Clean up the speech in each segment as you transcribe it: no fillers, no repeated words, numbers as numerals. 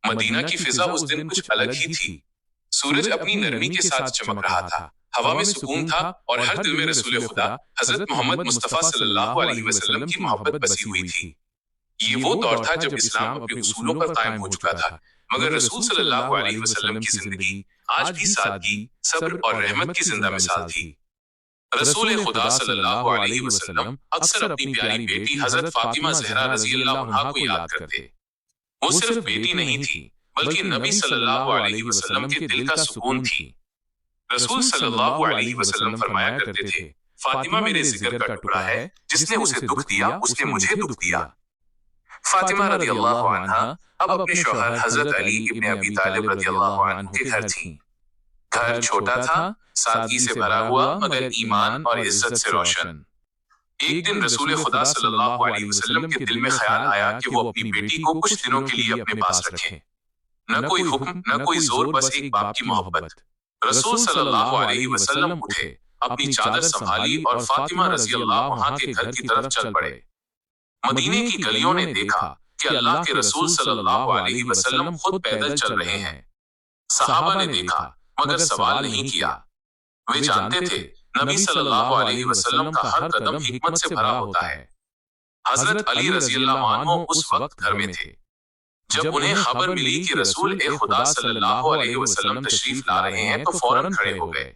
Medina की फिजा उस दिन कुछ अलग ही थी। सूरज अपनी नरमी के साथ चमक रहा था, हवा में सुकून था और हर दिल में रसूल खुदा हजरत मोहम्मद मुस्तफा सल्लल्लाहु अलैहि वसल्लम की मोहब्बत बसी हुई थी। ये वो दौर था जब इस्लाम अपने उसूलों पर कायम हो चुका था, मगर रसूल सल्लल्लाहु अलैहि वसल्लम की जिंदगी आज भी सादगी, सब्र और रहमत की जिंदा मिसाल थी। रसूल खुदा सल्लल्लाहु अलैहि वसल्लम अक्सर अपनी प्यारी बेटी हजरत फातिमा ज़हरा रज़ियल्लाहु अन्हा को याद करते। वो सिर्फ बेटी नहीं थी, बल्कि नबी सल्लल्लाहु अलैहि वसल्लम के दिल का सुकून थी। रसूल सल्लल्लाहु अलैहि वसल्लम फरमाया करते थे, फातिमा मेरे जिगर का टुकड़ा है, जिसने उसे दुख दिया उसने मुझे दुख दिया। फातिमा रज़ियल्लाहु अन्हा अब अपने शौहर हजरत अली इब्न अबी तालिब रज़ियल्लाहु अन्हु के घर थीं। घर छोटा था, सादगी से भरा हुआ, मगर ईमान और इज्जत से रोशन। एक दिन रसूल खुदा सल्लल्लाहु अलैहि वसल्लम के दिल में ख्याल आया कि वो अपनी बेटी को कुछ दिनों के लिए अपने पास रखें। न कोई हुक्म, न कोई जोर, बस एक बाप की मोहब्बत। रसूल सल्लल्लाहु अलैहि वसल्लम उठे, अपनी चादर संभाली और फातिमा रज़ियल्लाहु अन्हा के घर की तरफ चल पड़े। मदीने की गलियों ने देखा कि अल्लाह के रसूल सल्लल्लाहु अलैहि वसल्लम खुद पैदल चल रहे हैं। सहाबा ने देखा मगर सवाल नहीं किया। वे जानते थे नबी सल्लल्लाहु अलैहि वसल्लम का हर कदम हिकमत से भरा होता है। हजरत अली रज़ियल्लाहु अन्हु उस वक्त घर में थे। जब उन्हें खबर मिली कि रसूल खुदा सल्लल्लाहु अलैहि वसल्लम तशरीफ ला रहे हैं तो फौरन खड़े हो गए।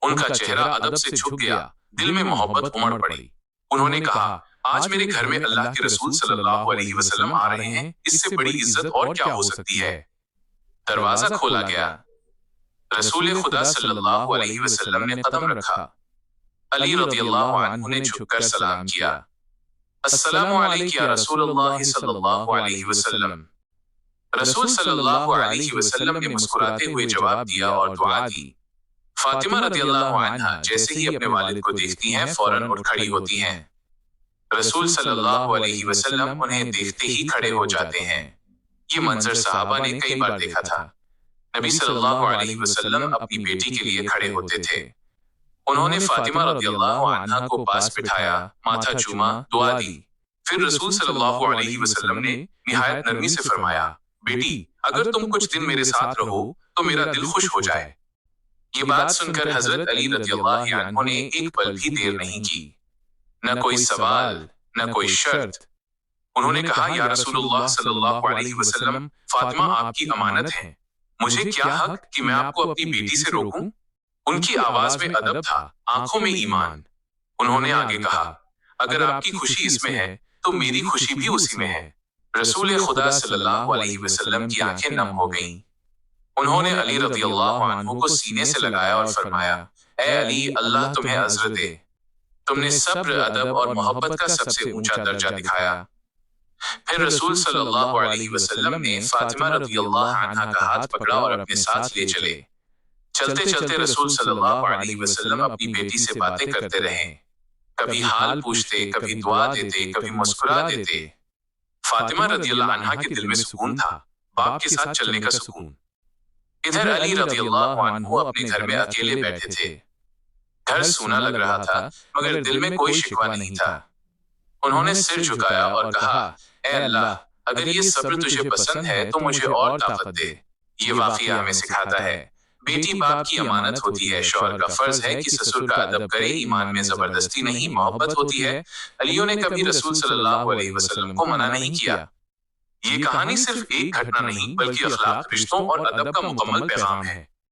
उनका चेहरा अदब से झुक गया, दिल में मोहब्बत उमड़ पड़ी। उन्होंने कहा, आज मेरे घर में अल्लाह के रसूल सल्लल्लाहु अलैहि वसल्लम आ रहे हैं, इससे बड़ी इज्जत और क्या हो सकती है। दरवाजा खोला गया। रसूल खुदा सल्लल्लाहु अलैहि वसल्लम ने कदम रखा। अली रज़ियल्लाहु अन्हु ने झुककर सलाम किया, अस्सलामु अलैका या रसूलल्लाह सल्लल्लाहु अलैहि वसल्लम। रसूल सल्लल्लाहु अलैहि वसल्लम ने मुस्कुराते हुए जवाब दिया और दुआ दी। फातिमा रज़ियल्लाहु अन्हा जैसे ही अपने वालिद को देखती हैं, फौरन उठ खड़ी होती हैं। रसूल सल्लल्लाहु अलैहि वसल्लम उन्हें देखते ही खड़े हो जाते हैं। ये मंजर सहाबा ने कई बार देखा था। नबी सल्लल्लाहु अलैहि वसल्लम अपनी बेटी के लिए खड़े होते थे। उन्होंने फातिमा रज़ियल्लाहु अन्हा को पास बिठाया, माथा चूमा, दुआ दी। फिर रसूल सल्लल्लाहु अलैहि वसल्लम ने निहायत नरमी से फरमाया, बेटी, अगर तुम कुछ दिन मेरे साथ रहो तो मेरा दिल खुश हो जाए। ये बात सुनकर हजरत अली रज़ियल्लाहु अन्हु ने एक पल भी देर नहीं की। न कोई सवाल, न कोई शर्त। उन्होंने कहा, या रसूलुल्लाह सल्लल्लाहु अलैहि वसल्लम, फातिमा आपकी अमानत है। मुझे क्या हक कि मैं आपको अपनी बेटी से रोकूं? उनकी आवाज में अदब था, आंखों में ईमान। उन्होंने आगे कहा, अगर आपकी खुशी इसमें है तो मेरी खुशी भी उसी में है। रसूल खुदा सल्लल्लाहु अलैहि वसल्लम की आंखें नम हो गईं। उन्होंने अली रज़ियल्लाहु अन्हु को सीने से लगाया और फरमाया, ऐ अली, अल्लाह तुम्हें अज़्र दे। तुमने सब्र, अदब और मोहब्बत का सबसे ऊंचा दर्जा दिखाया। फिर रसूल सल्लल्लाहु अलैहि वसल्लम ने फातिमा रज़ियल्लाहु अन्हा का हाथ पकड़ा और अपने साथ ले चले। चलते चलते रसूल सल्लल्लाहु अलैहि वसल्लम अपनी बेटी से बातें करते रहे। कभी हाल पूछते, कभी दुआ देते, कभी मुस्कुरा देते। फातिमा रज़ियल्लाहु अन्हा के दिल में सुकून था, बाप के साथ चलने का सुकून। इधर अली रज़ियल्लाहु अन्हु अपने घर में अकेले बैठे थे। घर सूना लग रहा था, मगर दिल में कोई शिकवा नहीं था। उन्होंने सिर झुकाया और कहा, ऐ अल्लाह, अगर ये सब्र तुझे पसंद है तो मुझे और ताकत दे। ये वाक़या हमें सिखाता है, बेटी बाप की अमानत होती है। शौहर का फर्ज है कि ससुर का अदब करे। ईमान में जबरदस्ती नहीं, मोहब्बत होती है। अलियों ने कभी रसूल सल्लल्लाहु अलैहि वसल्लम को मना नहीं किया। ये कहानी सिर्फ एक घटना नहीं, बल्कि अखलाक, रिश्तों और अदब का मुकम्मल पैगाम है।